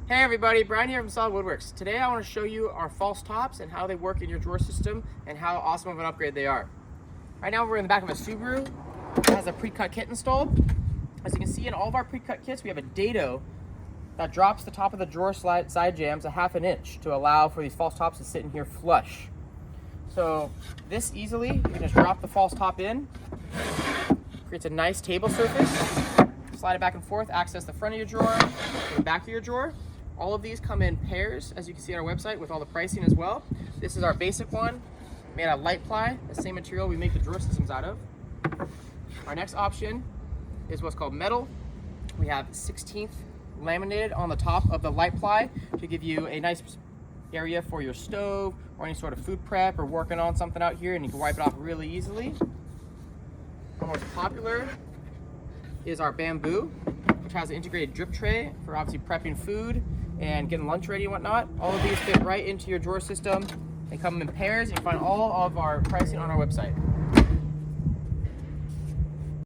Hey everybody, Brian here from Solid Woodworks. Today I want to show you our false tops and how they work in your drawer system and how awesome of an upgrade they are. Right now we're in the back of a Subaru. It has a pre-cut kit installed. As you can see in all of our pre-cut kits, we have a dado that drops the top of the drawer side jambs a half an inch to allow for these false tops to sit in here flush. So this easily, you can just drop the false top in, creates a nice table surface, slide it back and forth, access the front of your drawer, the back of your drawer. All of these come in pairs, as you can see on our website, with all the pricing as well. This is our basic one, made out of light ply, the same material we make the drawer systems out of. Our next option is what's called metal. We have 16th laminated on the top of the light ply to give you a nice area for your stove or any sort of food prep or working on something out here, and you can wipe it off really easily. Our most popular is our bamboo, which has an integrated drip tray for obviously prepping food and getting lunch ready and whatnot. All of these fit right into your drawer system. They come in pairs, and you find all of our pricing on our website.